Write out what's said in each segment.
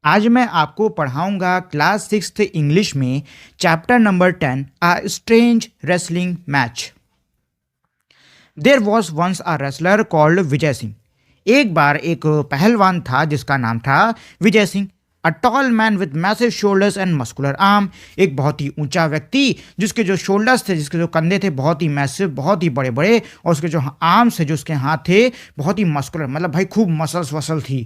आज मैं आपको पढ़ाऊंगा क्लास 6th इंग्लिश में chapter number 10 a strange wrestling match. There was once a wrestler called Vijay Singh. एक बार एक पहलवान था जिसका नाम था Vijay Singh. A tall man with massive shoulders and muscular arm. एक बहुत ही ऊंचा व्यक्ति जिसके जो शोल्डर्स थे, जिसके जो कंधे थे बहुत ही मैसिव, बहुत ही बड़े बड़े, और उसके जो आर्म्स थे, जो उसके हाथ थे बहुत ही मस्कुलर, मतलब भाई खूब मसल्स वसल थी।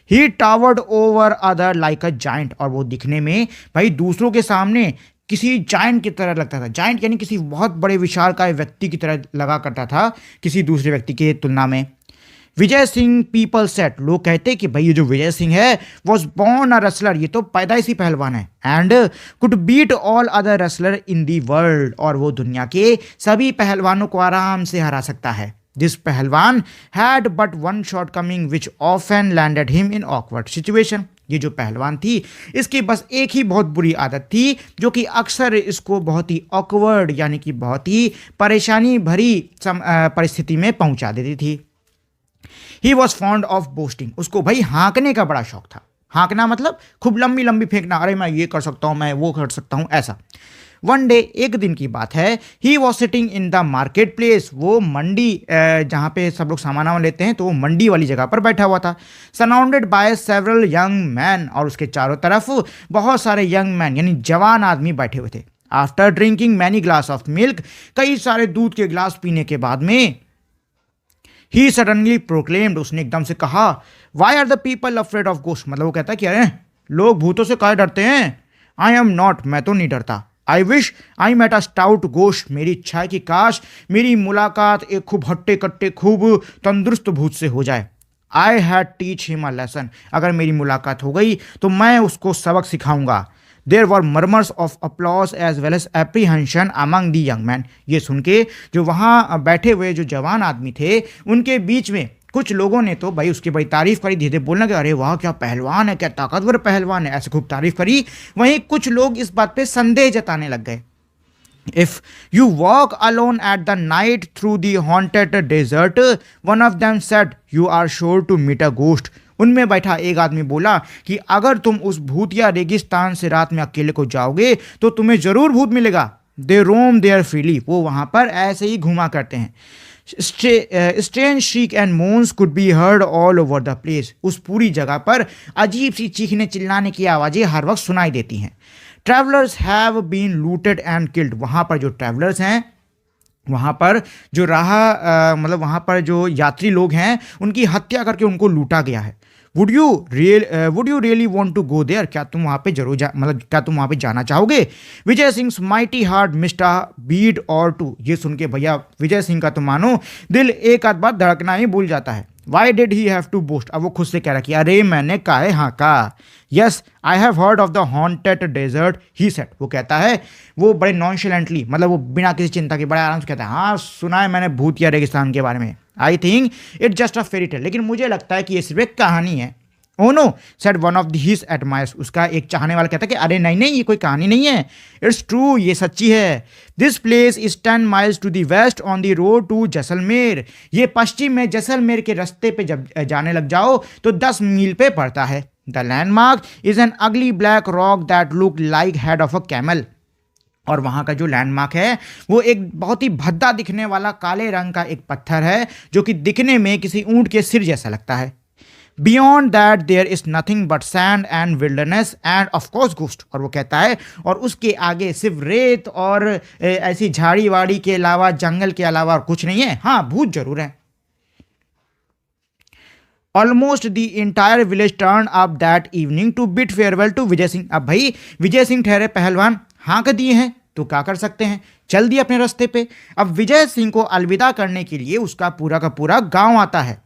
He towered over other like a giant. और वो दिखने में भाई दूसरों के सामने किसी जाइंट की तरह लगता था। जाइंट यानी किसी बहुत बड़े विशालकाय व्यक्ति की तरह लगा करता था किसी दूसरे व्यक्ति की तुलना में। विजय सिंह पीपल सेट, लोग कहते कि भाई ये जो विजय सिंह है वॉज बॉर्न अ रेसलर, ये तो पैदाइशी पहलवान है, and could beat all other wrestler in the world, और वो दुनिया के सभी पहलवानों को आराम से हरा सकता है। दिस पहलवान had but one short coming which often landed him in awkward situation. ये जो पहलवान थी इसकी बस एक ही बहुत बुरी आदत थी जो कि अक्सर इसको बहुत ही ऑकवर्ड यानी कि बहुत ही परेशानी भरी परिस्थिति में पहुंचा देती थी। ही वॉज फॉन्ड ऑफ बोस्टिंग। उसको भाई हाँकने का बड़ा शौक था। हाँकना मतलब खूब लंबी लंबी फेंकना, अरे मैं ये कर सकता हूँ, मैं वो कर सकता हूँ, ऐसा। वन डे, एक दिन की बात है, he was sitting in the market place. वो मंडी, जहाँ पे सब लोग सामान लेते हैं, तो वो मंडी वाली जगह पर बैठा हुआ था। Surrounded by several young man, और उसके चारों तरफ बहुत सारे यंग मैन यानी जवान आदमी बैठे हुए थे। After drinking many glass of milk, कई सारे दूध के ग्लास पीने के बाद में, ही सडनली प्रोक्लेम्ड, उसने एकदम से कहा, why are the people afraid of ghost. मतलब वो कहता है कि अरे लोग भूतों से काहे डरते हैं। आई एम नॉट, मैं तो नहीं डरता। I wish I met a stout ghost, मेरी इच्छा है कि काश मेरी मुलाकात एक खूब हट्टे कट्टे खूब तंदुरुस्त भूत से हो जाए। I had teach him a lesson, अगर मेरी मुलाकात हो गई तो मैं उसको सबक सिखाऊंगा। There were murmurs of applause as well as apprehension among the young man. ये सुन के जो वहाँ बैठे हुए जो जवान आदमी थे उनके बीच में कुछ लोगों ने तो भाई उसकी बड़ी तारीफ करी, धीरे बोलना कि अरे वाह क्या पहलवान है, क्या ताकतवर पहलवान है, ऐसे खूब तारीफ करी। वहीं कुछ लोग इस बात पे संदेह जताने लग गए। If you walk alone at the night through the haunted desert, one of them said, you are sure to meet a ghost. उनमें बैठा एक आदमी बोला कि अगर तुम उस भूतिया रेगिस्तान से रात में अकेले को जाओगे तो तुम्हें जरूर भूत मिलेगा। दे रोम देयर फ्रीली, वो वहां पर ऐसे ही घुमा करते हैं। Strange shrieks and moans could be heard all over the place. उस पूरी जगह पर अजीब सी चीखने चिल्लाने की आवाजें हर वक्त सुनाई देती हैं। Travellers have been looted and killed. वहां पर जो ट्रैवलर्स हैं, वहाँ पर जो मतलब वहाँ पर जो यात्री लोग हैं उनकी हत्या करके उनको लूटा गया है। Would you really want to go there, क्या तुम वहाँ पे जरूर मतलब क्या तुम वहाँ पे जाना चाहोगे। Vijay Singh mighty heart missed a beat or two. ये सुन के भैया विजय सिंह का तो मानो दिल एक आध बार धड़कना ही भूल जाता है। Why did he have to boast. अब वो खुद से कह रहा कि अरे मैंने काहे हाँका। Yes I have heard of the haunted desert, he said. वो कहता है, वो बड़े नॉनशलेंटली, मतलब वो बिना किसी चिंता के बड़े आराम से कहता है, हाँ सुना है मैंने भूतिया रेगिस्तान के बारे में। I think it's just a fairy tale, लेकिन मुझे लगता है कि ये सिर्फ एक कहानी है। Oh no said one of his admirers. उसका एक चाहने वाला कहता है कि अरे नहीं नहीं, ये कोई कहानी नहीं है, इट्स ट्रू, ये सच्ची है। This place is 10 miles to the west on the road to Jaisalmer. ये पश्चिम में जैसलमेर के रास्ते पे जब जाने लग जाओ तो 10 मील पे पड़ता है। द लैंडमार्क इज एन अगली black rock that look like head of a camel. और वहाँ का जो लैंडमार्क है वो एक बहुत ही भद्दा दिखने वाला काले रंग का एक पत्थर है जो कि दिखने में किसी ऊंट के सिर जैसा लगता है। Beyond that there is nothing but sand and wilderness and of course ghost. और वो कहता है और उसके आगे सिर्फ रेत और ऐसी झाड़ी वाड़ी के अलावा, जंगल के अलावा और कुछ नहीं है। हाँ भूत जरूर है। Almost the entire village turn up that evening to bid farewell to Vijay Singh. अब भाई विजय सिंह ठहरे पहलवान हाँक दिए हैं तो क्या कर सकते हैं, चल दिए अपने रास्ते पे। अब विजय सिंह को अलविदा करने के लिए उसका पूरा का पूरा गांव आता है।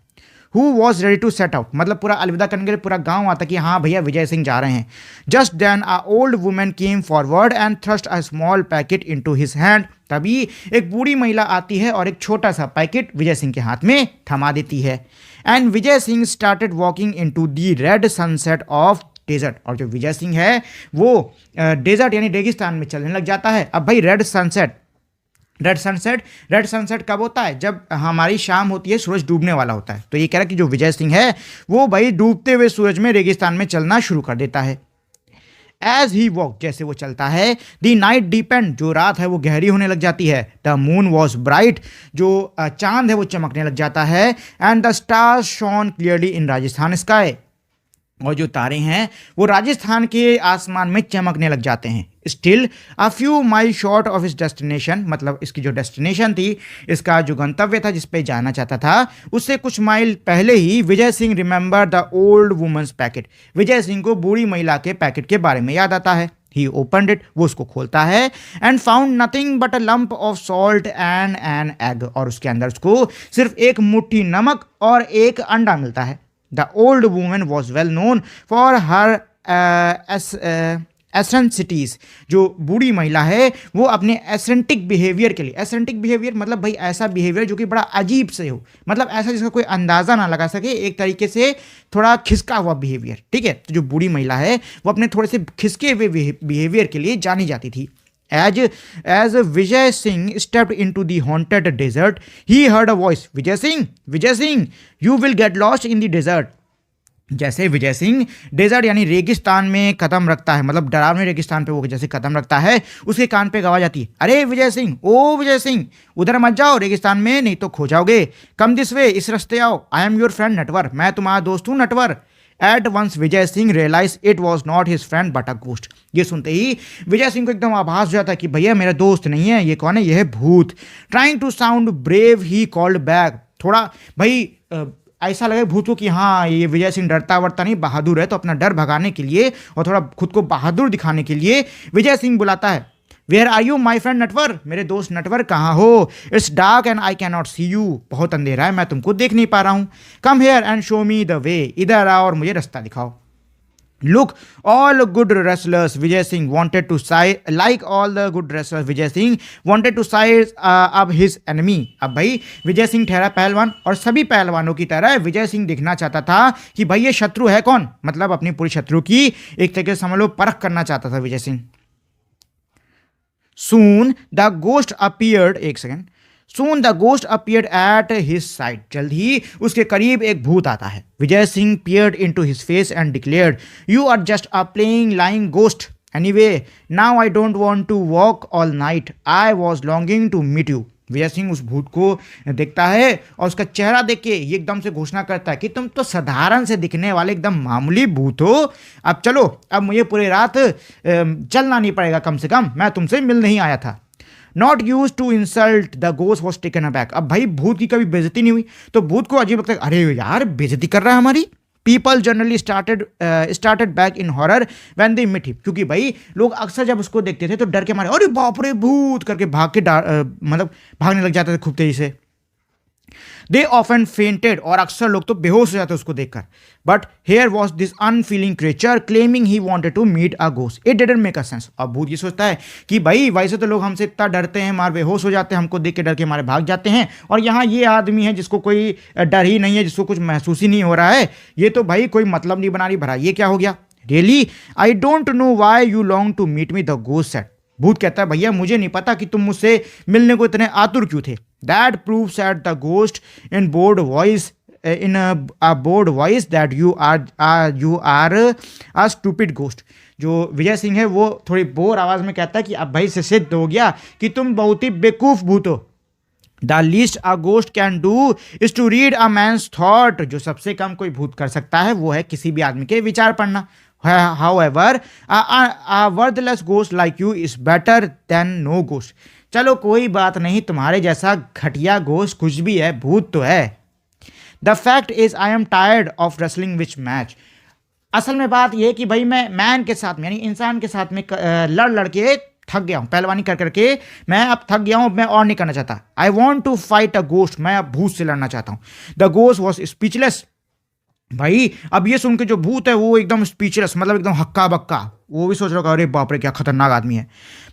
Who was ready to set out, मतलब पूरा अलविदा करने के लिए पूरा गांव आता कि हाँ भैया विजय सिंह जा रहे हैं। Just then a old women came forward and thrust a small packet into his hand. तभी एक बूढ़ी महिला आती है और एक छोटा सा पैकेट विजय सिंह के हाथ में थमा देती है। And Vijay Singh started walking into the red sunset of desert. और जो विजय सिंह है वो डेजर्ट यानी रेगिस्तान में चलने लग जाता है। अब भाई रेड सनसेट रेड सनसेट कब होता है? जब हमारी शाम होती है, सूरज डूबने वाला होता है। तो ये कह रहा है कि जो विजय सिंह है वो भाई डूबते हुए सूरज में रेगिस्तान में चलना शुरू कर देता है। एज ही वॉक, जैसे वो चलता है, द नाइट डीपेंड, जो रात है वो गहरी होने लग जाती है। द मून वॉज ब्राइट, जो चांद है वो चमकने लग जाता है। And the stars shone clearly in Rajasthan sky, और जो तारे हैं वो राजस्थान के आसमान में चमकने लग जाते हैं। Still a few mile short of इस डेस्टिनेशन, मतलब इसकी जो डेस्टिनेशन थी, इसका जो गंतव्य था जिस पे जाना चाहता था, उससे कुछ माइल पहले ही Vijay Singh remember the old women's packet, Vijay Singh को बूढ़ी महिला के पैकेट के बारे में याद आता है। ही ओपनड इट, वो उसको खोलता है, and found nothing but a lump of salt and an egg, और उसके अंदर उसको सिर्फ एक मुट्ठी नमक और एक अंडा मिलता है। The old woman was well known for her eccentricities, जो बूढ़ी महिला है वो अपने एसेंटिक बिहेवियर के लिए, एसेंटिक बिहेवियर मतलब भाई ऐसा बिहेवियर जो कि बड़ा अजीब से हो, मतलब ऐसा जिसका कोई अंदाज़ा ना लगा सके, एक तरीके से थोड़ा खिसका हुआ बिहेवियर, ठीक है। तो जो बूढ़ी महिला है वो अपने थोड़े से खिसके हुए बिहेवियर के लिए जानी जाती थी। As Vijay Singh stepped into the haunted desert, he heard a voice. Vijay Singh, you will get lost in the desert. जैसे विजय सिंह डेजर्ट यानी रेगिस्तान में कदम रखता है, मतलब डरावने रेगिस्तान पे वो जैसे कदम रखता है, उसके कान पे आवाज आती है, अरे विजय सिंह, ओ विजय सिंह, उधर मत जाओ रेगिस्तान में, नहीं तो खो जाओगे। कम दिस वे, इस रास्ते आओ। I am your friend Natwar, मैं तुम्हारा दोस्त हूँ Natwar. At once Vijay Singh realise it was not his friend but a ghost, ये सुनते ही विजय सिंह को एकदम आभास हो जाता है कि भैया मेरा दोस्त नहीं है, ये कौन है, ये है भूत। Trying to sound brave he called back, थोड़ा भाई ऐसा लगे भूत को कि हाँ ये विजय सिंह डरता वरता नहीं, बहादुर है, तो अपना डर भगाने के लिए और थोड़ा खुद को बहादुर दिखाने के लिए विजय सिंह बुलाता है, where are you my friend Natwar, मेरे दोस्त नटवर कहाँ हो। It's dark and I can not see you, बहुत अंधेरा है, मैं तुमको देख नहीं पा रहा हूँ। Come here and show me the way, इधर आओ और मुझे रास्ता दिखाओ। Look, all good wrestlers, Vijay Singh wanted to size, like all the good wrestlers, Vijay Singh wanted to size up his enemy. अब भाई विजय सिंह ठहरा पहलवान, और सभी पहलवानों की तरह विजय सिंह दिखना चाहता था कि भाई ये शत्रु है कौन, मतलब अपनी पूरी शत्रु की एक तरीके से समझ लो परख करना चाहता था Vijay Singh. Soon the ghost appeared, एक second, Soon the ghost appeared at his side. जल्द ही उसके करीब एक भूत आता है। Vijay Singh peered into his face and declared, "You are just a plain lying ghost. Anyway, now I don't want to walk all night. I was longing to meet you." Vijay Singh उस भूत को देखता है और उसका चेहरा देख के ये एकदम से घोषणा करता है कि तुम तो साधारण से दिखने वाले एकदम मामूली भूत हो, अब चलो, अब मुझे पूरी रात चलना नहीं पड़ेगा, कम से कम मैं तुमसे मिल नहीं आया था। Not use to insult, the ghost was taken aback. अब भाई भूत की कभी बेइज्जती नहीं हुई तो भूत को अजीब लगता है, अरे यार बेइज्जती कर रहा है हमारी। People generally started back in horror when they meet him, क्योंकि भाई लोग अक्सर जब उसको देखते थे तो डर के मारे अरे बाप रे भूत करके मतलब भागने लग जाते थे खूब तेजी से। दे ऑफन फेंटेड, और अक्सर लोग तो बेहोश हो जाते उसको देखकर। But here was this unfeeling creature claiming he wanted to meet a ghost, it didn't make a sense. अब भूत ये सोचता है कि भाई वैसे तो लोग हमसे इतना डरते हैं, मार बेहोश हो जाते हैं, हमको देख के डर के मारे भाग जाते हैं, और यहाँ ये आदमी है जिसको कोई डर ही नहीं है, जिसको कुछ महसूस ही नहीं हो रहा है, ये तो भाई कोई मतलब नहीं बना रही भरा, ये क्या हो गया। Really I don't know why you long to meet me, the ghost said. भूत कहता है भैया मुझे नहीं पता कि तुम मुझसे मिलने को इतने आतुर क्यों थे। That proves at the ghost in bored voice that you are a stupid ghost. जो विजय सिंह है वो थोड़ी बोर आवाज में कहता है कि अब भाई से सिद्ध हो गया कि तुम बहुत ही बेवकूफ भूत हो। The least a ghost can do is to read a man's thought, जो सबसे कम कोई भूत कर सकता है वो है किसी भी आदमी के विचार पढ़ना। However, a worthless ghost like you is better than no ghost. चलो कोई बात नहीं, तुम्हारे जैसा घटिया गोश्त कुछ भी है, भूत तो है। The fact is I am tired of wrestling which match. असल में बात यह कि भाई मैं मैन के साथ में यानी इंसान के साथ में लड़ के थक गया हूँ, पहलवानी कर करके मैं अब थक गया हूँ, मैं और नहीं करना चाहता। I want to fight a ghost, मैं अब भूत से लड़ना चाहता हूँ। The ghost was speechless. भाई अब ये सुन के जो भूत है वो एकदम स्पीचलेस, मतलब एकदम हक्का बक्का, वो भी सोच रहा होगा अरे बाप रे क्या खतरनाक आदमी है।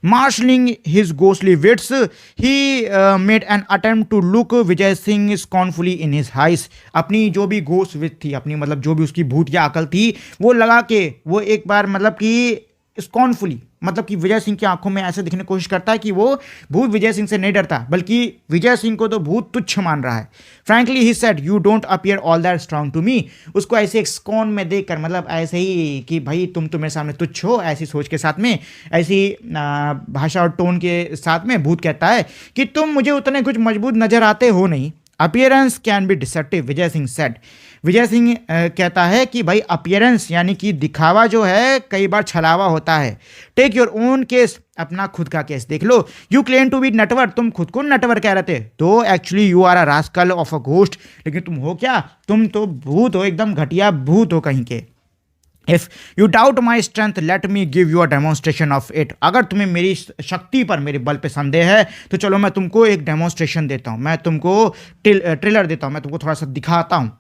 Marshalling his ghostly wits he made an attempt to look Vijay Singh scornfully in his eyes. अपनी जो भी गोस्ट विट थी, अपनी मतलब जो भी उसकी भूत या अकल थी वो लगा के वो एक बार मतलब कि स्कॉर्नफुली, मतलब कि विजय सिंह की आंखों में ऐसे दिखने की कोशिश करता है कि वो भूत विजय सिंह से नहीं डरता, बल्कि विजय सिंह को तो भूत तुच्छ मान रहा है। Frankly he said you don't appear all that strong to me. उसको ऐसे एक स्कॉन में देखकर, मतलब ऐसे ही कि भाई तुम तो मेरे सामने तुच्छ हो, ऐसी सोच के साथ में, ऐसी भाषा और टोन के साथ में भूत कहता है कि तुम मुझे उतने कुछ मजबूत नजर आते हो नहीं। Appearance can be deceptive, Vijay Singh said. Vijay Singh कहता है कि भाई अपीयरेंस यानी कि दिखावा जो है कई बार छलावा होता है। टेक योर ओन केस, अपना खुद का केस देख लो। You claim to be Natwar, तुम खुद को नटवर कह रहे थे, तो actually you are a rascal of a ghost, लेकिन तुम हो क्या, तुम तो भूत हो, एकदम घटिया भूत हो कहीं के। If you doubt my strength let me give you a demonstration of it, अगर तुम्हें मेरी शक्ति पर, मेरे बल पे संदेह है तो चलो मैं तुमको एक डेमोन्स्ट्रेशन देता हूँ, मैं तुमको ट्रेलर देता हूँ, मैं तुमको थोड़ा सा दिखाता हूँ।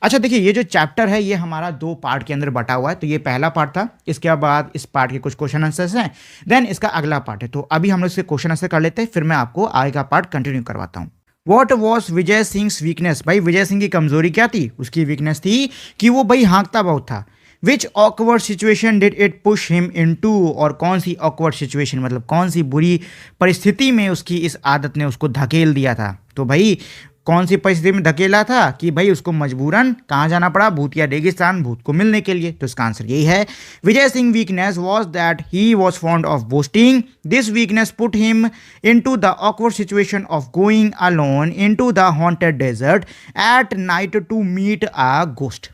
अच्छा देखिए, ये जो चैप्टर है ये हमारा 2 पार्ट के अंदर बटा हुआ है। तो ये पहला पार्ट था, इसके बाद इस पार्ट के कुछ क्वेश्चन आंसर्स हैं, देन इसका अगला पार्ट है। तो अभी हम लोग इसके क्वेश्चन आंसर कर लेते हैं, फिर मैं आपको आगे का पार्ट कंटिन्यू करवाता हूँ। What was Vijay Singh weakness, भाई विजय सिंह की कमजोरी क्या थी? उसकी वीकनेस थी कि वो भाई हाँकता बहुत था। Which awkward situation did it push him into, और कौन सी ऑकवर्ड सिचुएशन, मतलब कौन सी बुरी परिस्थिति में उसकी इस आदत ने उसको धकेल दिया था? तो भाई कौन सी परिस्थिति में धकेला था कि भाई उसको मजबूरन कहाँ जाना पड़ा? भूतिया रेगिस्तान, भूत को मिलने के लिए। तो इसका आंसर यही है। Vijay Singh weakness was that he was fond of boasting. This weakness put him into the awkward situation of going alone into the haunted desert at night to meet a ghost.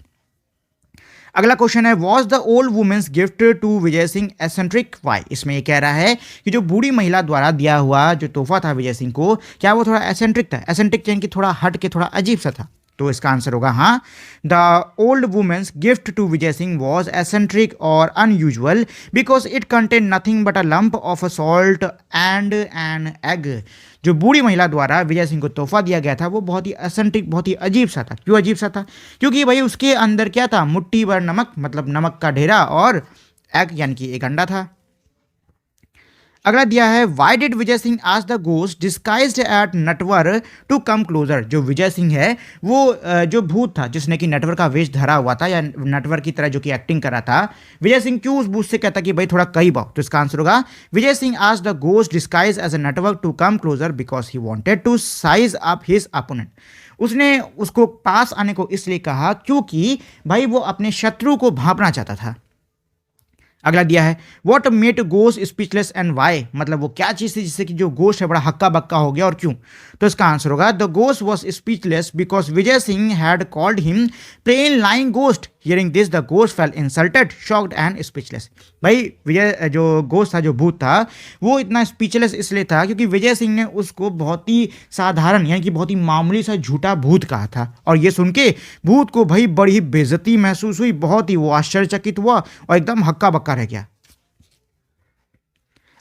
अगला क्वेश्चन है, was the old women's gift to Vijay Singh eccentric why. इसमें ये कह रहा है कि जो बूढ़ी महिला द्वारा दिया हुआ जो तोहफा था विजय सिंह को, क्या वो थोड़ा एसेंट्रिक था? एसेंट्रिक यानी कि थोड़ा हट के, थोड़ा अजीब सा था। तो इसका आंसर होगा हाँ, the old women's gift to Vijay Singh was eccentric और unusual because it contain nothing but a lump of a salt and an egg. जो बूढ़ी महिला द्वारा विजय सिंह को तोहफा दिया गया था वो बहुत ही एसेंट्रिक, बहुत ही अजीब सा था। क्यों अजीब सा था? क्योंकि भाई उसके अंदर क्या था? मुट्ठी भर नमक, मतलब नमक का ढेरा, और एग यानी कि एक अंडा था। अगला दिया है, वाई डिड विजय सिंह आज the ghost disguised at Natwar to come closer. जो विजय सिंह है वो जो भूत था जिसने कि नटवर का वेश धरा हुआ था या नटवर की तरह जो कि एक्टिंग कर रहा था, विजय सिंह क्यों उस भूत से कहता कि भाई थोड़ा करीब आओ? तो इसका आंसर होगा, विजय सिंह आज the ghost disguise as a Natwar to come closer because he wanted to size up his opponent. उसने उसको पास आने को इसलिए कहा क्योंकि भाई वो अपने शत्रु को भांपना चाहता था। अगला दिया है, what made ghost speechless and why, मतलब वो क्या चीज़ थी जिससे कि जो गोस्ट है बड़ा हक्का बक्का हो गया और क्यों? तो इसका आंसर होगा, the ghost was speechless because Vijay Singh had called him plain lying ghost. Hearing this the ghost felt insulted, shocked and speechless. भाई विजय जो गोस्ट था, जो भूत था, वो इतना स्पीचलेस इसलिए था क्योंकि विजय सिंह ने उसको बहुत ही साधारण यानी कि बहुत ही मामूली सा झूठा भूत कहा था, और ये सुन के भूत को भाई बड़ी ही बेइज्जती महसूस हुई, बहुत ही वो आश्चर्यचकित हुआ और एकदम हक्का बक्का रह गया।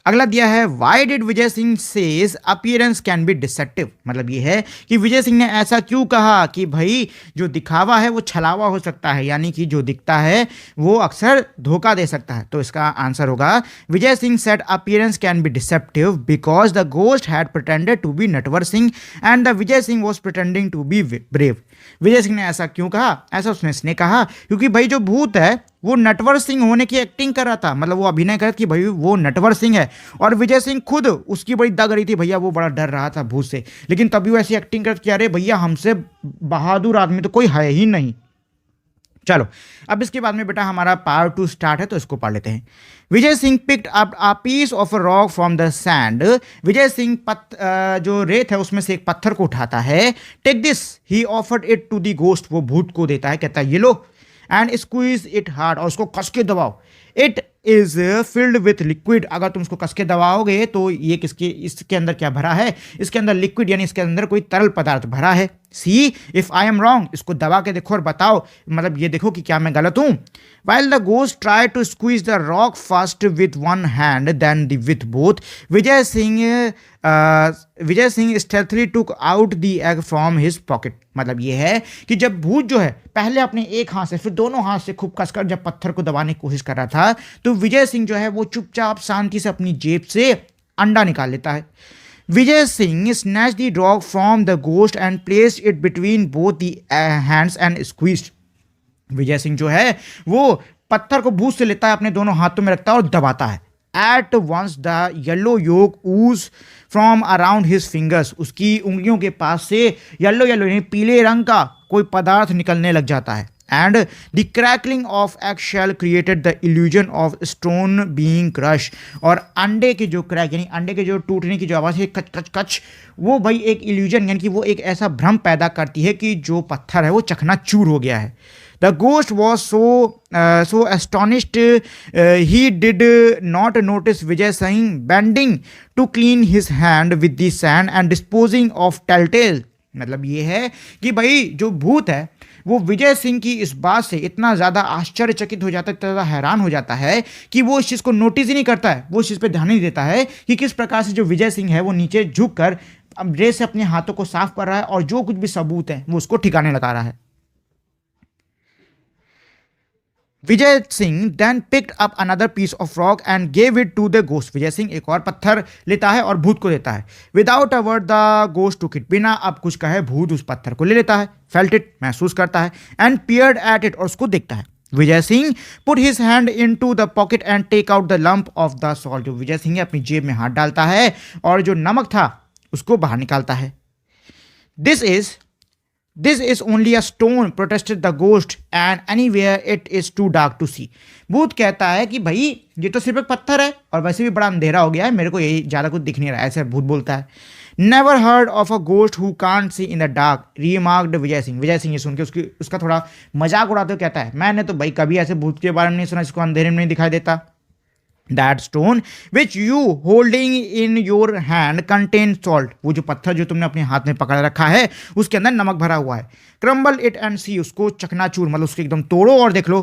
अगला दिया है, why did Vijay Singh says appearance can be deceptive, मतलब ये है कि विजय सिंह ने ऐसा क्यों कहा कि भाई जो दिखावा है वो छलावा हो सकता है, यानी कि जो दिखता है वो अक्सर धोखा दे सकता है। तो इसका आंसर होगा, Vijay Singh said appearance can be deceptive because the ghost had pretended to be Natwar Singh and the Vijay Singh was pretending to be brave. Vijay Singh ने ऐसा क्यों कहा? ऐसा उसने इसने कहा क्योंकि भाई जो भूत है वो नटवर सिंह होने की एक्टिंग कर रहा था, मतलब वो अभिनय कर रहा था कि भाई वो नटवर सिंह है, और विजय सिंह खुद उसकी बड़ी दग रही थी भैया, वो बड़ा डर रहा था भूत से, लेकिन तभी वो ऐसी एक्टिंग कर कि अरे भैया हमसे बहादुर आदमी तो कोई है ही नहीं। चलो अब इसके बाद में बेटा हमारा पार्ट 2 स्टार्ट है, तो इसको पढ़ लेते हैं। Vijay Singh picked up a piece of a rock from the sand. Vijay Singh जो रेत है उसमें से एक पत्थर को उठाता है। Take this, he offered it to the ghost, वो भूत को देता है, कहता है ये लो, एंड स्क्वीज इट हार्ड, और उसको कस के दबाओ। It is filled with liquid, अगर तुम उसको कस के दबाओगे तो ये इसके अंदर क्या भरा है? इसके अंदर लिक्विड यानी इसके अंदर कोई तरल पदार्थ भरा है। See if I am wrong, इसको दबा के देखो और बताओ, मतलब ये देखो कि क्या मैं गलत हूं। While the ghost try to squeeze the rock first with one hand then with both, Vijay Singh stealthily took out the egg from his pocket. मतलब ये है कि जब भूत जो है पहले अपने एक हाथ से फिर दोनों हाथ से खूब कसकर जब पत्थर को दबाने की कोशिश कर रहा था, तो विजय सिंह जो है वो चुपचाप शांति से अपनी जेब से अंडा निकाल लेता है। Vijay Singh snatch the rock from the ghost and place it between both the hands and squeezed. Vijay Singh जो है वो पत्थर को भूत से लेता है, अपने दोनों हाथों में रखता है और दबाता है। At once the yellow yolk ooze from around his fingers, उसकी उंगलियों के पास से येलो येलो यानी पीले रंग का कोई पदार्थ निकलने लग जाता है। And the crackling of egg shell created the illusion of stone being crush, और अंडे के जो क्रैक यानी अंडे के जो टूटने की जो आवाज़ है कच कच कच, वो भाई एक इल्यूजन यानी कि वो एक ऐसा भ्रम पैदा करती है कि जो पत्थर है वो चकनाचूर हो गया है। The ghost was so astonished he did not notice Vijay Singh bending to clean his hand with the sand and disposing of telltale। मतलब ये है कि भाई जो भूत है वो विजय सिंह की इस बात से इतना ज़्यादा आश्चर्यचकित हो जाता है, इतना ज़्यादा हैरान हो जाता है कि वो इस चीज़ को नोटिस ही नहीं करता है, वो इस चीज़ पे ध्यान नहीं देता है कि किस प्रकार से जो विजय सिंह है वो नीचे झुक कर अब रेत से अपने हाथों को साफ कर रहा है और जो कुछ भी सबूत है वो उसको ठिकाने लगा रहा है। Vijay Singh then picked up another piece of rock and gave it to the ghost. Vijay Singh एक और पत्थर लेता है और भूत को देता है। Without a word the ghost took it, बिना अब कुछ कहे भूत उस पत्थर को ले लेता है, फेल्ट इट महसूस करता है, एंड पियर्ड एट इट और उसको देखता है। Vijay Singh put his hand in to the pocket and take out the lump of the salt. जो विजय सिंह अपनी जेब में हाथ डालता है और जो नमक था उसको बाहर निकालता है। This is only a stone, protested the ghost, and anywhere it is too dark to see। भूत कहता है कि भाई ये तो सिर्फ एक पत्थर है और वैसे भी बड़ा अंधेरा हो गया है, मेरे को यही ज़्यादा कुछ दिख नहीं रहा है, ऐसे भूत बोलता है। Never heard of a ghost who can't see in the dark, remarked Vijay Singh. Vijay Singh ये सुन के उसका थोड़ा मजाक उड़ाते हुए कहता है, मैंने तो भाई कभी ऐसे भूत के बारे में नहीं सुना जिसको अंधेरे में नहीं दिखाई देता। That stone which you holding in your hand contains salt। वो जो पत्थर जो तुमने अपने हाथ में पकड़ रखा है उसके अंदर नमक भरा हुआ है। Crumble it and see, उसको चकनाचूर मतलब उसको एकदम तोड़ो और देख लो।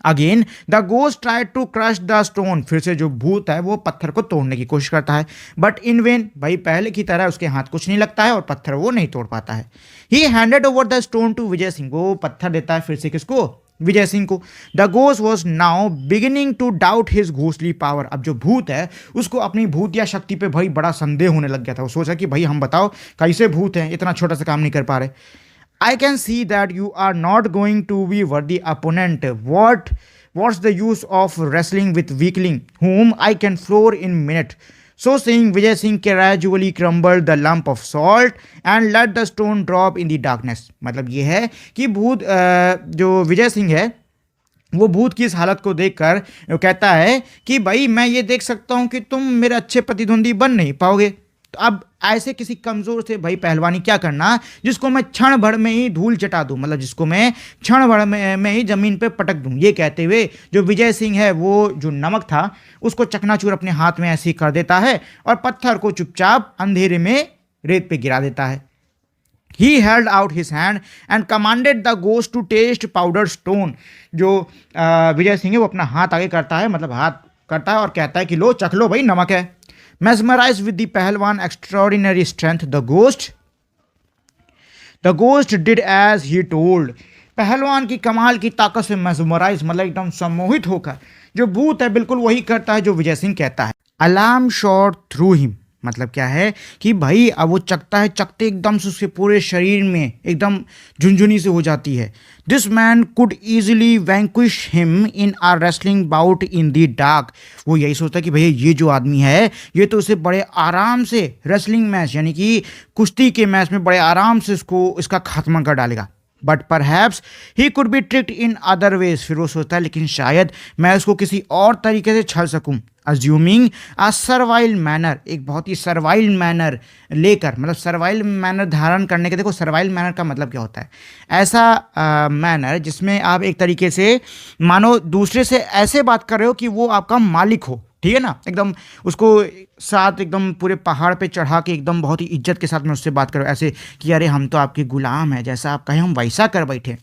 Again the ghost tried to crush the stone, फिर से जो भूत है वो पत्थर को तोड़ने की कोशिश करता है, but in vain, भाई पहले की तरह उसके हाथ कुछ नहीं लगता है और पत्थर वो नहीं तोड़ पाता है। He handed over the stone to Vijay Singh, वो पत्थर देता है फिर से किसको? विजय सिंह को। The ghost was now beginning to doubt his ghostly power. अब जो भूत है उसको अपनी भूतिया शक्ति पे भाई बड़ा संदेह होने लग गया था। वो सोचा कि भाई हम बताओ कैसे भूत हैं, इतना छोटा सा काम नहीं कर पा रहे। I can see that you are not going to be worthy opponent, what's the use of wrestling with weakling whom I can floor in minute। So saying, Vijay Singh gradually crumbled the lump of salt and let the stone drop in the darkness। मतलब ये है कि भूत जो विजय सिंह है वो भूत की इस हालत को देखकर कहता है कि भाई मैं ये देख सकता हूँ कि तुम मेरे अच्छे प्रतिद्वंदी बन नहीं पाओगे, तो अब ऐसे किसी कमज़ोर से भाई पहलवानी क्या करना जिसको मैं क्षण भर में ही धूल चटा दूं, मतलब जिसको मैं क्षण भर में ही ज़मीन पे पटक दूं। ये कहते हुए जो विजय सिंह है वो जो नमक था उसको चकनाचूर अपने हाथ में ऐसे ही कर देता है और पत्थर को चुपचाप अंधेरे में रेत पे गिरा देता है। He held out his hand and commanded the ghost to taste powdered stone। जो विजय सिंह है वो अपना हाथ आगे करता है, मतलब हाथ करता है और कहता है कि लो चख लो भाई नमक है। Mesmerized with the पहलवान extraordinary strength, the ghost did as he told। पहलवान की कमाल की ताकत से mesmerized मतलब एकदम सम्मोहित होकर जो भूत है बिल्कुल वही करता है जो विजय सिंह कहता है। Alarm shot through him, मतलब क्या है कि भाई अब वो चकता है, चकते एकदम से उसके पूरे शरीर में एकदम झुंझुनी से हो जाती है। This man could easily vanquish him in a wrestling bout in the dark. वो यही सोचता कि भैया ये जो आदमी है ये तो उसे बड़े आराम से रेसलिंग मैच यानी कि कुश्ती के मैच में बड़े आराम से इसका खात्मा कर डालेगा। But perhaps he could be tricked in other ways. फिर वो सोचता है लेकिन शायद मैं उसको किसी और तरीके से छल सकूं। अज्यूमिंग अ सर्वाइल मैनर, एक बहुत ही सर्वाइल मैनर लेकर, मतलब सर्वाइल मैनर धारण करने के, देखो सर्वाइल मैनर का मतलब क्या होता है, ऐसा मैनर जिसमें आप एक तरीके से मानो दूसरे से ऐसे बात कर रहे हो कि वो आपका मालिक हो, ठीक है ना, एकदम उसको साथ एकदम पूरे पहाड़ पे चढ़ा के एकदम बहुत ही इज्जत के साथ में उससे बात करो, ऐसे कि अरे हम तो आपके गुलाम हैं, जैसा आप कहें हम वैसा कर बैठे।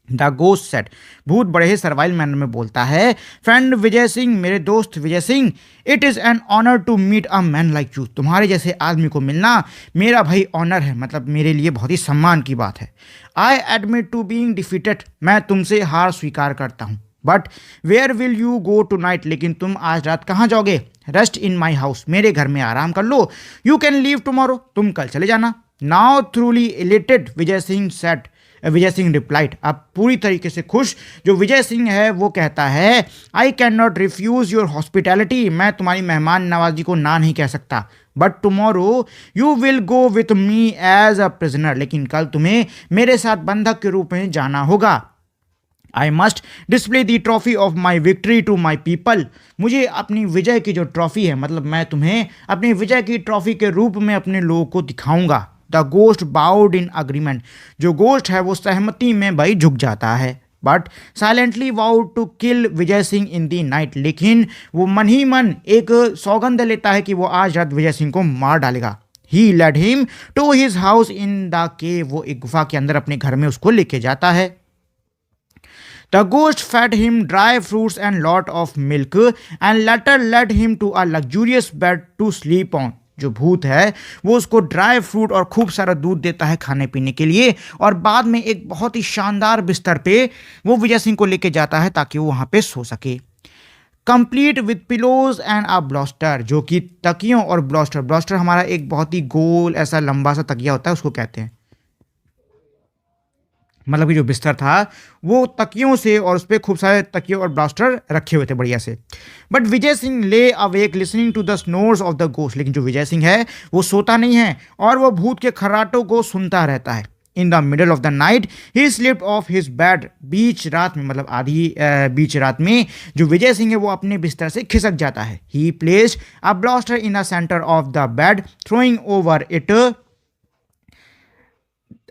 द गोस्ट सेट, भूत बड़े ही सर्वाइल मैनर में बोलता है, फ्रेंड विजय सिंह, मेरे दोस्त Vijay Singh, it is an honour to meet a man like you. तुम्हारे जैसे आदमी को मिलना मेरा भाई ऑनर है, मतलब मेरे लिए बहुत ही सम्मान की बात है। I admit to being defeated, मैं तुमसे हार स्वीकार करता हूँ। But where will you go tonight, लेकिन तुम आज रात कहाँ जाओगे? रेस्ट इन माई हाउस, मेरे घर में आराम कर लो। यू कैन लीव टुमारो, तुम कल चले जाना। Now थ्रूली elated Vijay Singh set Vijay Singh replied, अब पूरी तरीके से खुश जो विजय सिंह है वो कहता है, I can not refuse your hospitality, मैं तुम्हारी मेहमान नवाजी को ना नहीं कह सकता, but tomorrow you will go with me as a prisoner, लेकिन कल तुम्हें मेरे साथ बंधक के रूप में जाना होगा। I must display the trophy of my victory to my people, मुझे अपनी विजय की जो ट्रॉफी है, मतलब मैं तुम्हें अपनी विजय की ट्रॉफी के रूप में अपने लोगों को दिखाऊंगा। The ghost bowed in agreement, जो गोस्ट है वो सहमति में भाई झुक जाता है, but silently vowed to kill Vijay Singh in the night, लेकिन वो मन ही मन एक सौगंध लेता है कि वो आज रात विजय सिंह को मार डालेगा। He led him to his house in the cave, वो एक गुफा के अंदर अपने घर में उसको लेके जाता है। The ghost fed him dry fruits and lot of milk and later led him to a luxurious bed to sleep on. जो भूत है वो उसको ड्राई फ्रूट और खूब सारा दूध देता है खाने पीने के लिए, और बाद में एक बहुत ही शानदार बिस्तर पे वो विजय सिंह को लेके जाता है ताकि वो वहां पे सो सके। Complete with pillows and a bolster, जो कि तकियों और ब्लॉस्टर, ब्लॉस्टर हमारा एक बहुत ही गोल ऐसा लंबा सा तकिया होता है, उसको कहते हैं, मतलब कि जो बिस्तर था वो तकियों से और उस पर खूब सारे तकिए और ब्लास्टर रखे हुए थे बढ़िया से। But Vijay Singh lay awake listening to the snores of the ghost, लेकिन जो विजय सिंह है वो सोता नहीं है और वो भूत के खर्राटों को सुनता रहता है। In the middle of the night he slipped off his bed, बीच रात में, मतलब आधी बीच रात में जो विजय सिंह है वो अपने बिस्तर से खिसक जाता है। He placed a bolster in the centre of the bed throwing over it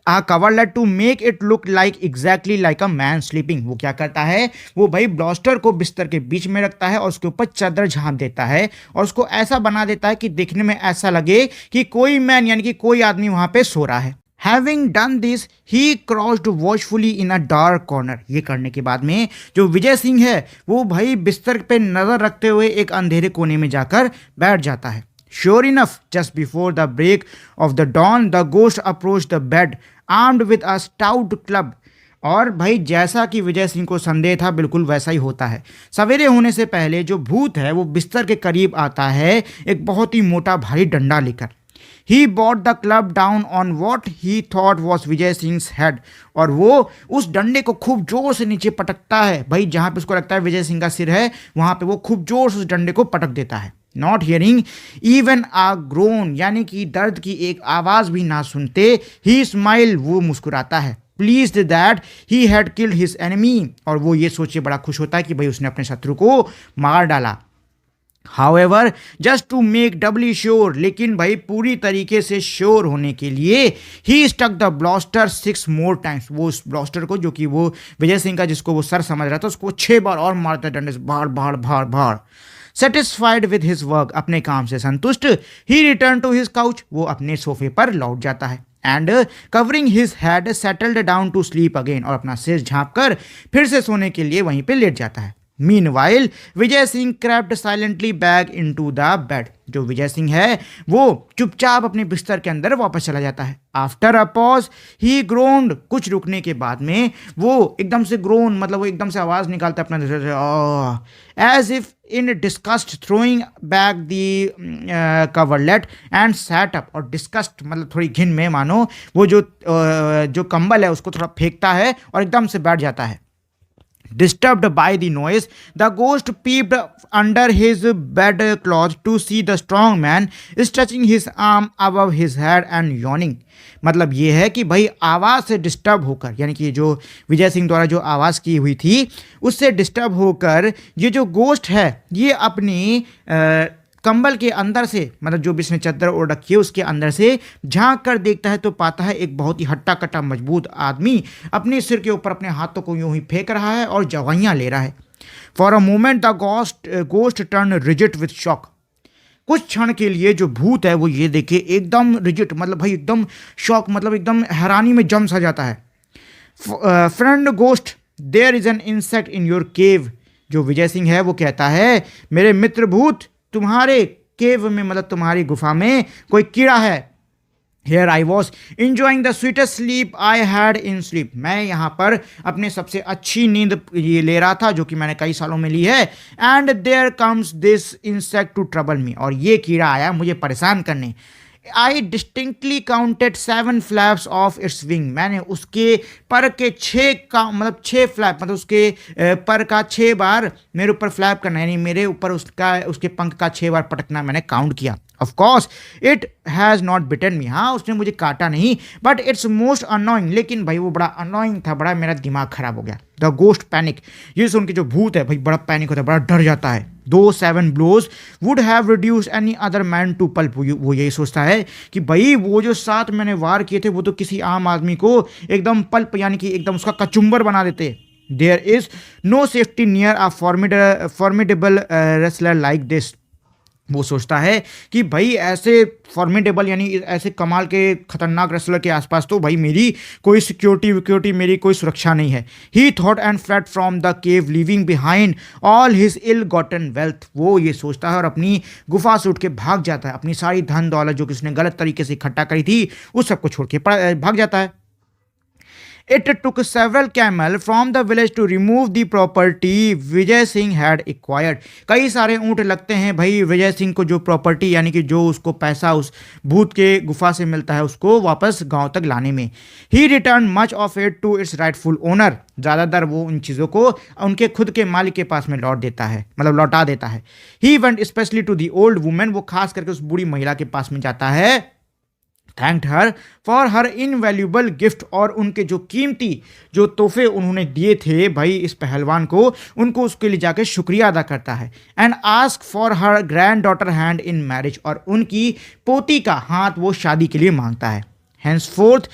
a coverlet to make it look like exactly like a man sleeping. वो क्या करता है, वो भाई ब्लास्टर को बिस्तर के बीच में रखता है और उसके ऊपर चादर झाँप देता है और उसको ऐसा बना देता है कि देखने में ऐसा लगे कि कोई मैन यानी कि कोई आदमी वहां पे सो रहा है। Having done this, he crouched watchfully in a dark corner. ये करने के बाद में जो विजय सिंह है वो भाई बिस्तर पे नजर रखते हुए एक अंधेरे कोने में जाकर बैठ जाता है। Sure enough, just before the break of the dawn, the ghost approached the bed, armed with a stout club. और भाई जैसा कि विजय सिंह को संदेह था बिल्कुल वैसा ही होता है। सवेरे होने से पहले जो भूत है वो बिस्तर के करीब आता है एक बहुत ही मोटा भारी डंडा लेकर। He brought the club down on what he thought was Vijay Singh head, और वो उस डंडे को खूब जोर से नीचे पटकता है, भाई जहां पे उसको लगता है विजय सिंह का सिर है वहां पे वो खूब जोर से उस डंडे को पटक देता है। Not hearing even a groan, यानी कि दर्द की एक आवाज भी ना सुनते, ही स्माइल, वो मुस्कुराता है, pleased that he had killed his enemy, और वो ये सोचे बड़ा खुश होता है कि भाई उसने अपने शत्रु को मार डाला। However, just to make doubly sure, लेकिन भाई पूरी तरीके से श्योर होने के लिए he stuck the blaster 6 more times, वो उस ब्लास्टर को जो कि वो विजय सिंह का जिसको वो सर समझ रहा था उसको 6 बार और मारता है डंडे से, भाड़ भाड़ भाड़ भाड़। Satisfied with his work, अपने काम से संतुष्ट, he returned to his couch, वो अपने सोफे पर लौट जाता है। And covering his head settled down to sleep again, और अपना सिर झाँप कर फिर से सोने के लिए वहीं पे लेट जाता है। Meanwhile, Vijay Singh crept silently back into the bed. जो विजय सिंह है वो चुपचाप अपने बिस्तर के अंदर वापस चला जाता है। After a pause, he groaned. कुछ रुकने के बाद में वो एकदम से groan, मतलब वो एकदम से आवाज निकालता है अपना, as if in disgust, throwing back the coverlet and sat up. और disgust मतलब थोड़ी घिन में मानो वो जो कंबल है उसको थोड़ा फेंकता है और एकदम से बैठ जाता है। Disturbed by the noise, the ghost peeped under his bedclothes to see the strong man stretching his arm above his head and yawning. मतलब ये है कि भाई आवाज़ से डिस्टर्ब होकर, यानी कि जो विजय सिंह द्वारा जो आवाज़ की हुई थी उससे डिस्टर्ब होकर ये जो गोस्ट है ये अपनी कंबल के अंदर से, मतलब जो भी इसने चादर ओढ़ रखी है उसके अंदर से झांक कर देखता है तो पाता है एक बहुत ही हट्टा कट्टा मजबूत आदमी अपने सिर के ऊपर अपने हाथों को यूं ही फेंक रहा है और दवाइयाँ ले रहा है। For a moment the ghost turn rigid with shock. कुछ क्षण के लिए जो भूत है वो ये देखे एकदम रिजिड, मतलब भाई एकदम शॉक, मतलब एकदम हैरानी में जम सा जाता है। Friend ghost, there is an insect in your cave. जो विजय सिंह है वो कहता है, मेरे मित्र भूत, तुम्हारे केव में, मतलब तुम्हारी गुफा में कोई कीड़ा है। Here I was enjoying the sweetest sleep I had in sleep. मैं यहाँ पर अपने सबसे अच्छी नींद ये ले रहा था जो कि मैंने कई सालों में ली है। And there comes this insect to trouble me. और ये कीड़ा आया मुझे परेशान करने। आई distinctly counted 7 flaps of its wing, मैंने उसके पर के 6 का मतलब 6 फ्लैप, मतलब उसके पर का 6 बार मेरे ऊपर फ्लैप करना, यानी मेरे ऊपर उसका उसके पंख का 6 बार पटकना मैंने काउंट किया। Of course it has not bitten me, हाँ उसने मुझे काटा नहीं, बट इट्स मोस्ट अनोइंग, लेकिन भाई वो बड़ा अनोइंग था, बड़ा मेरा दिमाग खराब हो गया। द गोस्ट पैनिक, ये सुन के जो भूत है भाई बड़ा पैनिक होता है, बड़ा डर जाता है। Two 7 blows would have reduce any other man to pulp, वो यही सोचता है कि भाई वो जो 7 मैंने वार किए थे वो तो किसी आम आदमी को एकदम पल्प यानी कि एकदम उसका कचुम्बर बना देते। There is no safety near a formidable wrestler like this, वो सोचता है कि भाई ऐसे फॉर्मिडेबल यानी ऐसे कमाल के खतरनाक रेसलर के आसपास तो भाई मेरी कोई सिक्योरिटी मेरी कोई सुरक्षा नहीं है। He thought and fled from the cave leaving behind all his ill gotten wealth, वो ये सोचता है और अपनी गुफा से उठ के भाग जाता है, अपनी सारी धन दौलत जो कि उसने गलत तरीके से इकट्ठा करी थी उस सबको छोड़ के भाग जाता है। It took several camel from the village to remove the property Vijay Singh had acquired, कई सारे ऊँट लगते हैं भाई विजय सिंह को जो प्रॉपर्टी यानी कि जो उसको पैसा उस भूत के गुफा से मिलता है उसको वापस गांव तक लाने में। He returned much of it to its rightful owner, ज़्यादातर वो उन चीज़ों को उनके खुद के मालिक के पास में लौट देता है, मतलब लौटा देता है। He went especially to the old woman, वो खास करके उस बूढ़ी महिला के पास में जाता है। Thanked her for her invaluable gift, और उनके जो कीमती जो तोहफे उन्होंने दिए थे भाई इस पहलवान को, उनको उसके लिए जाकर शुक्रिया अदा करता है। And ask for her grand daughter hand in marriage, और उनकी पोती का हाथ वो शादी के लिए मांगता है। Henceforth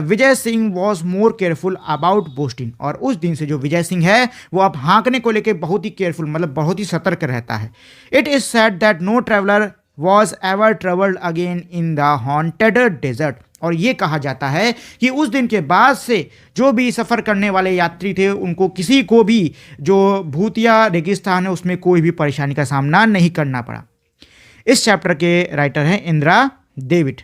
Vijay Singh was more careful about boasting, और उस दिन से जो विजय सिंह है वो अब हाँकने को लेकर बहुत ही केयरफुल मतलब बहुत ही सतर्क रहता है। It is said that no traveller was ever traveled again in the haunted desert, और ये कहा जाता है कि उस दिन के बाद से जो भी सफ़र करने वाले यात्री थे उनको किसी को भी जो भूतिया रेगिस्तान है उसमें कोई भी परेशानी का सामना नहीं करना पड़ा। इस चैप्टर के राइटर हैं इंदिरा डेविड।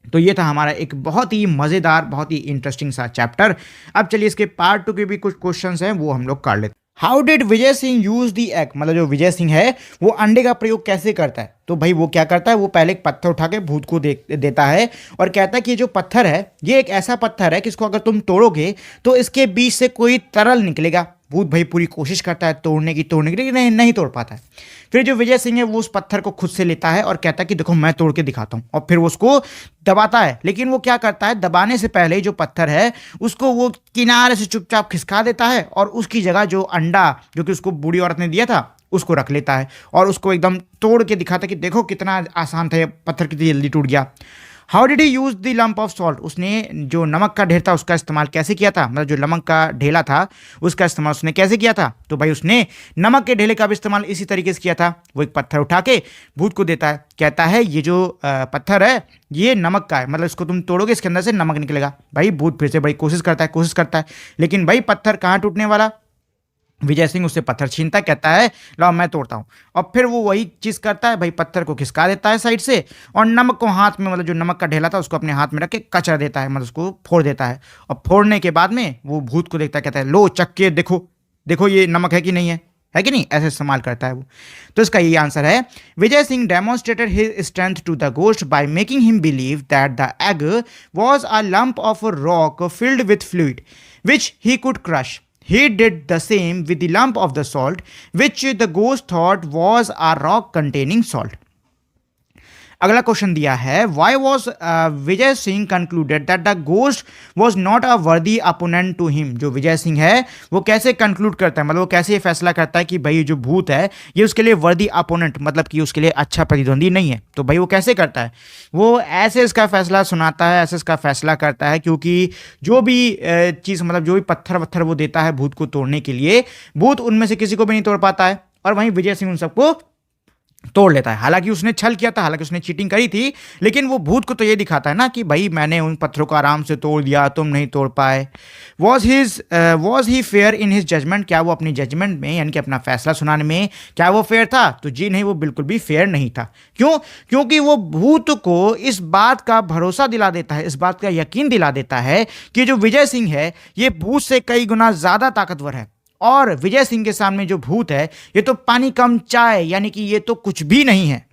तो ये था हमारा एक बहुत ही मज़ेदार बहुत ही इंटरेस्टिंग सा चैप्टर। अब चलिए इसके पार्ट 2 के भी कुछ क्वेश्चंस हैं वो हम लोग कर लेते हैं। How did Vijay Singh use the egg, मतलब जो विजय सिंह है वो अंडे का प्रयोग कैसे करता है। तो भाई वो क्या करता है, वो पहले एक पत्थर उठा के भूत को देता है और कहता है कि ये जो पत्थर है ये एक ऐसा पत्थर है कि इसको अगर तुम तोड़ोगे तो इसके बीच से कोई तरल निकलेगा। भूत भाई पूरी कोशिश करता है तोड़ने की लेकिन नहीं तोड़ पाता है। फिर जो विजय सिंह है वो उस पत्थर को खुद से लेता है और कहता है कि देखो मैं तोड़ के दिखाता हूँ, और फिर वो उसको दबाता है। लेकिन वो क्या करता है, दबाने से पहले जो पत्थर है उसको वो किनारे से चुपचाप खिसका देता है और उसकी जगह जो अंडा जो कि उसको बूढ़ी औरत ने दिया था उसको रख लेता है और उसको एकदम तोड़ के दिखाता है कि देखो कितना आसान था, ये पत्थर कितनी जल्दी टूट गया। How did he use the lump of salt, उसने जो नमक का ढेर था उसका इस्तेमाल कैसे किया था, मतलब जो नमक का ढेला था उसका इस्तेमाल उसने कैसे किया था। तो भाई उसने नमक के ढेले का भी इस्तेमाल इसी तरीके से किया था। वो एक पत्थर उठा के भूत को देता है, कहता है ये जो पत्थर है ये नमक का है, मतलब इसको तुम तोड़ोगे इसके अंदर से नमक निकलेगा। भाई भूत फिर से बड़ी कोशिश करता है लेकिन भाई पत्थर कहाँ टूटने वाला। विजय सिंह उससे पत्थर छीनता है, कहता है लाओ मैं तोड़ता हूँ, और फिर वो वही चीज़ करता है भाई, पत्थर को खिसका देता है साइड से और नमक को हाथ में, मतलब जो नमक का ढेला था उसको अपने हाथ में रख के कचरा देता है, मतलब उसको फोड़ देता है। और फोड़ने के बाद में वो भूत को देखता है, कहता है लो चख के देखो ये नमक है कि नहीं है कि नहीं, ऐसे इस्तेमाल करता है वो। तो इसका ये आंसर है Vijay Singh demonstrated his strength to the ghost by making him believe that the egg was a lump of rock filled with fluid which he could crush. He did the same with the lump of the salt, which the ghost thought was a rock containing salt. अगला question दिया है why was Vijay Singh concluded that the ghost was not a worthy opponent to him. जो विजय सिंह है वो कैसे conclude करता है, मतलब वो कैसे ये फैसला करता है कि भाई जो भूत है ये उसके लिए वर्दी अपोनेंट मतलब कि उसके लिए अच्छा प्रतिद्वंदी नहीं है। तो भाई वो कैसे करता है, वो ऐसे इसका फैसला सुनाता है, ऐसे इसका फैसला करता है क्योंकि जो भी चीज़ मतलब जो भी पत्थर वत्थर वो देता है भूत को तोड़ने के लिए, भूत उनमें से किसी को भी नहीं तोड़ पाता है और वहीं विजय सिंह उन सबको तोड़ लेता है। हालांकि उसने छल किया था, हालांकि उसने चीटिंग करी थी, लेकिन वो भूत को तो ये दिखाता है ना कि भाई मैंने उन पत्थरों को आराम से तोड़ दिया, तुम नहीं तोड़ पाए। Was he fair in his judgement, क्या वो अपनी जजमेंट में यानी कि अपना फैसला सुनाने में क्या वो फेयर था। तो जी नहीं, वो बिल्कुल भी फेयर नहीं था। क्यों? क्योंकि वो भूत को इस बात का भरोसा दिला देता है, इस बात का यकीन दिला देता है कि जो विजय सिंह है ये भूत से कई गुना ज़्यादा ताकतवर है और विजय सिंह के सामने जो भूत है ये तो पानी कम चाय यानी कि ये तो कुछ भी नहीं है।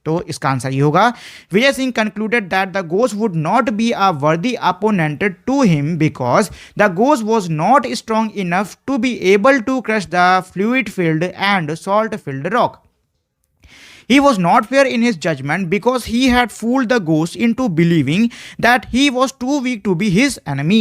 तो इसका आंसर ये होगा, Vijay Singh concluded that the ghost would not be a worthy opponent to him because the ghost was not strong enough to be able to crush the fluid filled and salt filled rock. He was not fair in his judgment because he had fooled the ghost into believing that he was too weak to be his enemy.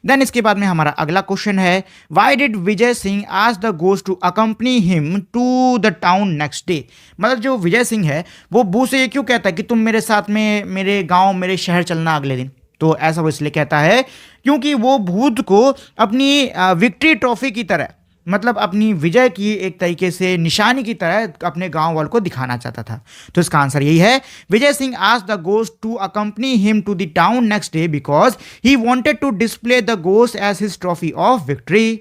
Then इसके बाद में हमारा अगला question है, why did Vijay Singh ask the ghost to accompany him to the town next day. मतलब जो विजय सिंह है वो भूत से ये क्यों कहता है कि तुम मेरे साथ में मेरे गांव मेरे शहर चलना अगले दिन. तो ऐसा वो इसलिए कहता है क्योंकि वो भूत को अपनी विक्ट्री ट्रॉफी की तरह, मतलब अपनी विजय की एक तरीके से निशानी की तरह अपने गांव वालों को दिखाना चाहता था. तो इसका आंसर यही है, Vijay Singh asked the ghost to accompany him to the town next day because he wanted to display the ghost as his trophy of victory.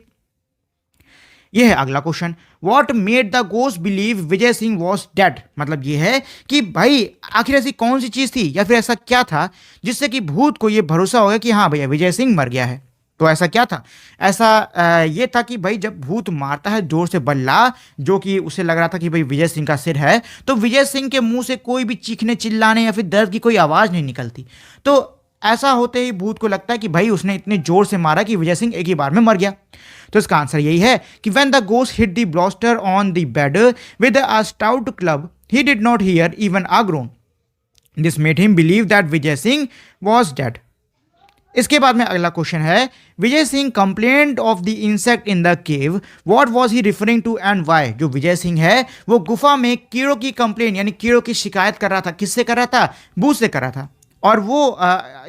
यह है अगला question, what made the ghost believe Vijay Singh was dead. मतलब यह है कि भाई आखिर ऐसी कौन सी चीज थी या फिर ऐसा क्या था जिससे कि भूत को यह भरोसा हो गया कि हाँ भैया विजय सिंह मर गया है. तो ऐसा क्या था, ऐसा ये था कि भाई जब भूत मारता है जोर से बल्ला, जो कि उसे लग रहा था कि भाई विजय सिंह का सिर है, तो विजय सिंह के मुंह से कोई भी चीखने चिल्लाने या फिर दर्द की कोई आवाज़ नहीं निकलती. तो ऐसा होते ही भूत को लगता है कि भाई उसने इतने जोर से मारा कि विजय सिंह एक ही बार में मर गया. तो इसका आंसर यही है कि when the ghost hit the bolster on the bed with a stout club he did not hear even a groan. This made him believe that Vijay Singh was dead. इसके बाद में अगला क्वेश्चन है, Vijay Singh complaint of the insect in the cave, what was he referring to and why. जो विजय सिंह है वो गुफा में कीड़ों की कंप्लेन यानी कीड़ों की शिकायत कर रहा था. किससे कर रहा था, भूत से कर रहा था. और वो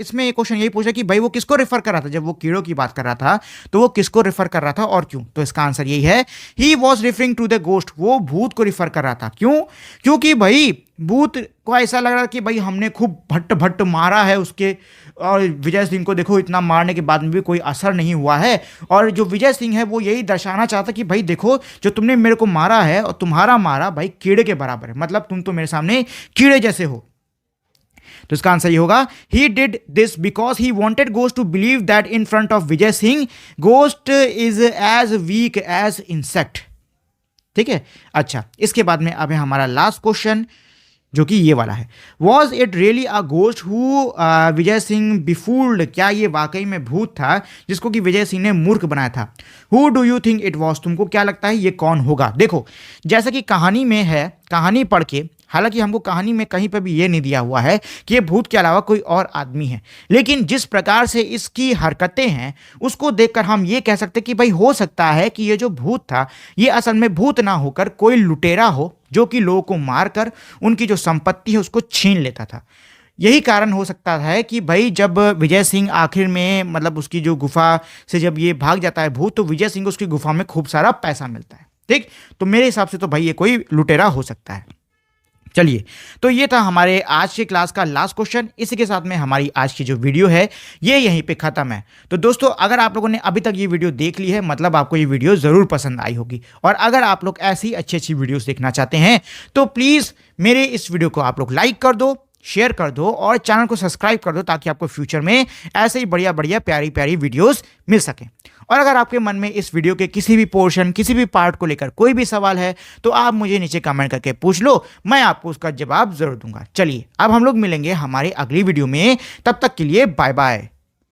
इसमें एक क्वेश्चन यही पूछा कि भाई वो किसको रेफर कर रहा था. जब वो कीड़ों की बात कर रहा था तो वो किसको रेफर कर रहा था और क्यों. तो इसका आंसर यही है, he was referring to the ghost. वो भूत को रेफर कर रहा था. क्यों, क्योंकि भाई भूत को ऐसा लग रहा कि भाई हमने खूब भट्ट भट्ट मारा है उसके, और विजय सिंह को देखो इतना मारने के बाद में भी कोई असर नहीं हुआ है. और जो विजय सिंह है वो यही दर्शाना चाहता कि भाई देखो जो तुमने मेरे को मारा है और तुम्हारा मारा भाई कीड़े के बराबर है, मतलब तुम तो मेरे सामने कीड़े जैसे हो. तो इसका आंसर ये होगा, he did this because he wanted ghost to believe that in front of Vijay Singh ghost is as weak as insect. ठीक है. अच्छा, इसके बाद में अब है हमारा लास्ट क्वेश्चन जो कि ये वाला है, was it really a ghost who Vijay Singh befooled. क्या ये वाकई में भूत था जिसको कि विजय सिंह ने मूर्ख बनाया था. Who do you think it was. तुमको क्या लगता है ये कौन होगा. देखो जैसा कि कहानी में है, कहानी पढ़ के, हालांकि हमको कहानी में कहीं पर भी ये नहीं दिया हुआ है कि ये भूत के अलावा कोई और आदमी है, लेकिन जिस प्रकार से इसकी हरकतें हैं उसको देखकर हम ये कह सकते कि भाई हो सकता है कि ये जो भूत था ये असल में भूत ना होकर कोई लुटेरा हो जो कि लोगों को मारकर उनकी जो संपत्ति है उसको छीन लेता था. यही कारण हो सकता है कि भाई जब विजय सिंह आखिर में, मतलब उसकी जो गुफा से जब ये भाग जाता है भूत, तो विजय सिंह को उसकी गुफा में खूब सारा पैसा मिलता है. ठीक, तो मेरे हिसाब से तो भाई ये कोई लुटेरा हो सकता है. चलिए, तो ये था हमारे आज के क्लास का लास्ट क्वेश्चन. इसी के साथ में हमारी आज की जो वीडियो है ये यहीं पे खत्म है. तो दोस्तों अगर आप लोगों ने अभी तक ये वीडियो देख ली है मतलब आपको ये वीडियो ज़रूर पसंद आई होगी. और अगर आप लोग ऐसी अच्छी अच्छी वीडियोस देखना चाहते हैं तो प्लीज़ मेरे इस वीडियो को आप लोग लाइक कर दो, शेयर कर दो और चैनल को सब्सक्राइब कर दो ताकि आपको फ्यूचर में ऐसे ही बढ़िया बढ़िया प्यारी प्यारी वीडियोस मिल सकें. और अगर आपके मन में इस वीडियो के किसी भी पोर्शन, किसी भी पार्ट को लेकर कोई भी सवाल है तो आप मुझे नीचे कमेंट करके पूछ लो, मैं आपको उसका जवाब जरूर दूंगा. चलिए अब हम लोग मिलेंगे हमारी अगली वीडियो में, तब तक के लिए बाय बाय.